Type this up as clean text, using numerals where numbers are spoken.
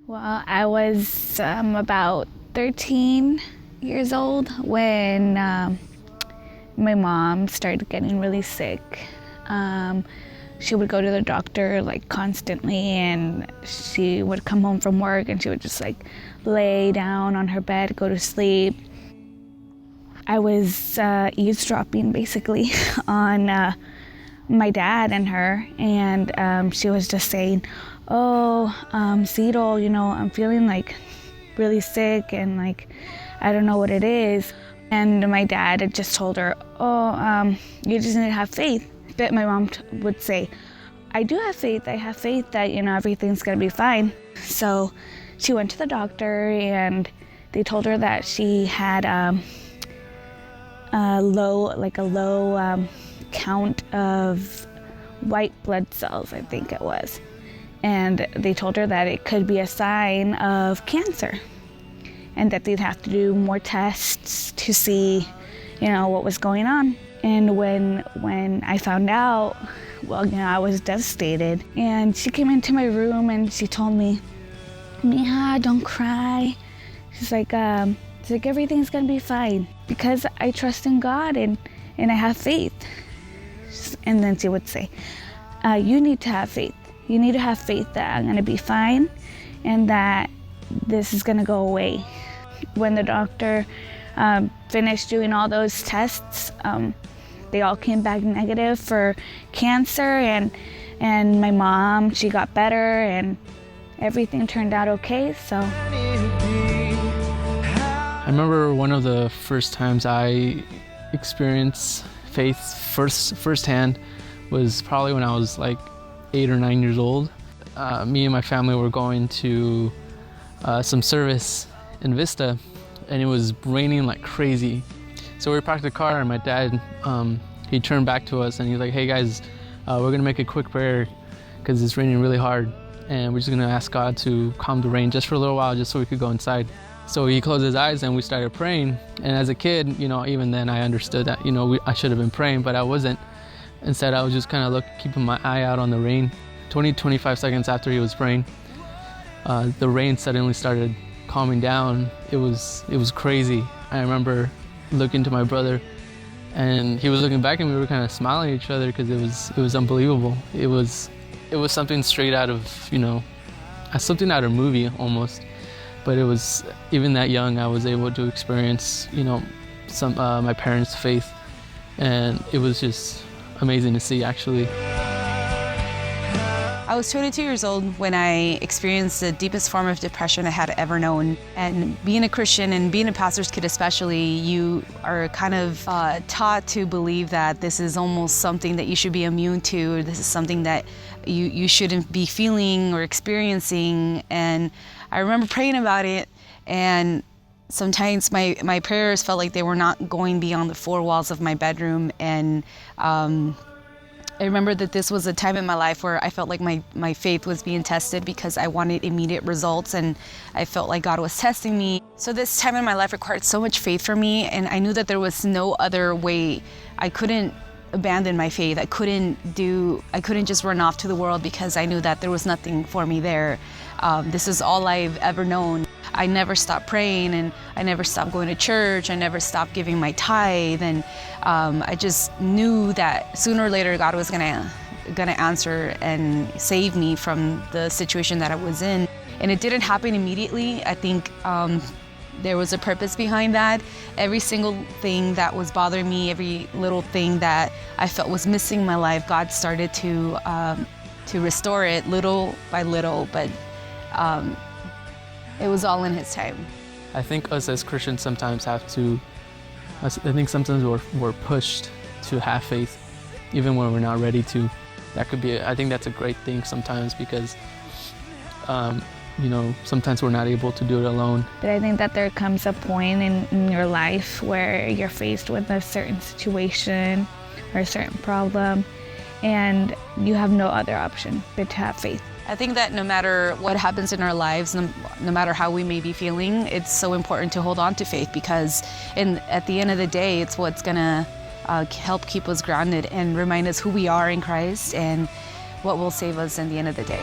Well, I was about 13 years old when my mom started getting really sick. She would go to the doctor like constantly, and she would come home from work and she would just like lay down on her bed, go to sleep. I was eavesdropping basically on my dad and her, and she was just saying, Cedal, I'm feeling like really sick and like I don't know what it is. And my dad had just told her, you just need to have faith. But my mom would say, I do have faith. I have faith that, everything's gonna be fine. So she went to the doctor and they told her that she had a low count of white blood cells, I think it was. And they told her that it could be a sign of cancer and that they'd have to do more tests to see, what was going on. And when I found out, I was devastated. And she came into my room and she told me, Mija, don't cry. She's like, everything's gonna be fine because I trust in God and I have faith. And then she would say, you need to have faith. You need to have faith that I'm gonna be fine and that this is gonna go away. When the doctor finished doing all those tests, they all came back negative for cancer, and my mom, she got better and everything turned out okay, so. I remember one of the first times I experienced faith firsthand was probably when I was like 8 or 9 years old. Me and my family were going to some service in Vista, and it was raining like crazy. So we parked the car, and my dad, he turned back to us and he's like, hey guys, we're gonna make a quick prayer because it's raining really hard, and we're just gonna ask God to calm the rain just for a little while, just so we could go inside. So he closed his eyes and we started praying. And as a kid, even then I understood that, I should have been praying, but I wasn't. Instead, I was just kind of keeping my eye out on the rain. 25 seconds after he was praying, the rain suddenly started calming down. It was crazy. I remember looking to my brother, and he was looking back, and we were kind of smiling at each other because it was unbelievable. It was something straight out of something out of a movie almost. But it was, even that young, I was able to experience some my parents' faith, and it was just amazing to see, actually. I was 22 years old when I experienced the deepest form of depression I had ever known. And being a Christian and being a pastor's kid especially, you are kind of taught to believe that this is almost something that you should be immune to, or this is something that you shouldn't be feeling or experiencing. And I remember praying about it, and sometimes my prayers felt like they were not going beyond the four walls of my bedroom. And I remember that this was a time in my life where I felt like my faith was being tested because I wanted immediate results, and I felt like God was testing me. So this time in my life required so much faith for me, and I knew that there was no other way. I couldn't abandon my faith. I couldn't just run off to the world because I knew that there was nothing for me there. This is all I've ever known. I never stopped praying, and I never stopped going to church. I never stopped giving my tithe, and I just knew that sooner or later God was gonna answer and save me from the situation that I was in. And it didn't happen immediately. I think there was a purpose behind that. Every single thing that was bothering me, every little thing that I felt was missing in my life, God started to restore it little by little, but it was all in His time. I think us as Christians sometimes sometimes we're pushed to have faith, even when we're not ready to. I think that's a great thing sometimes because, sometimes we're not able to do it alone. But I think that there comes a point in your life where you're faced with a certain situation or a certain problem, and you have no other option but to have faith. I think that no matter what happens in our lives, no matter how we may be feeling, it's so important to hold on to faith because at the end of the day, it's what's gonna help keep us grounded and remind us who we are in Christ and what will save us in the end of the day.